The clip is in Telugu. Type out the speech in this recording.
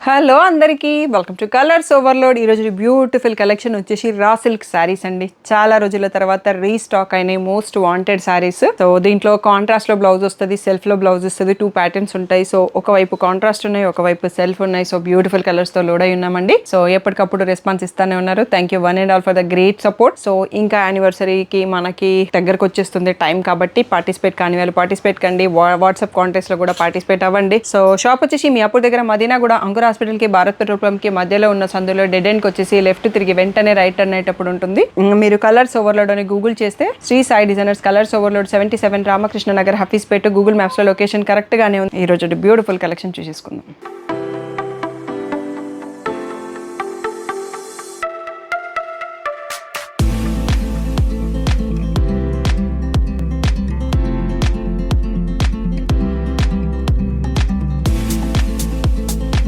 హలో అందరికీ వెల్కమ్ టు కలర్స్ ఓవర్లోడ్. ఈరోజు బ్యూటిఫుల్ కలెక్షన్ వచ్చేసి రా సిల్క్ శారీస్ అండి. చాలా రోజుల తర్వాత రీస్టాక్ అయినాయి మోస్ట్ వాంటెడ్ శారీస్. సో దీంట్లో కాంట్రాస్ట్ లో బ్లౌజ్ వస్తుంది, సెల్ఫ్ లో బ్లౌజ్ వస్తుంది, 2 ప్యాటర్న్స్ ఉంటాయి. సో ఒకవైపు కాంట్రాస్ట్ ఉన్నాయి, ఒకవైపు సెల్ఫ్ ఉన్నాయి. సో బ్యూటిఫుల్ కలర్స్ తో లోడ్ అయి ఉన్నామండి. సో ఎప్పటికప్పుడు రెస్పాన్స్ ఇస్తానే ఉన్నారు. Thank you one and all for the great support. So ఇంకా యానివర్సరీకి మనకి దగ్గరకు వచ్చేస్తుంది టైం కాబట్టి పార్టిసిపేట్ కాని వాళ్ళు పార్టిసిపేట్ కండి. వాట్సాప్ కాంటెస్ట్ లో కూడా పార్టిసిపేట్ అవ్వండి. సో షాప్ వచ్చేసి మీ అప్పుడు దగ్గర మదీనా కూడా అంకుర హాస్పిటల్ కి భారత్ పెట్రోల్ పంప్ కి మధ్యలో ఉన్న సందులో డెడ్ ఎండ్ కి వచ్చేసి లెఫ్ట్ తిరిగి వెంటనే రైట్ టర్న్ అయ్యేటప్పుడు ఉంటుంది. మీరు కలర్స్ ఓవర్లోడ్ అని గూగుల్ చేస్తే Sri Sai designers colours overload 77 Ramakrishna Nagar Hafeezpet Google maps లో లొకేషన్ కరెక్ట్ గానే ఉంది. ఈ రోజు బ్యూటిఫుల్ కలెక్షన్ చూసేసుకుందాం.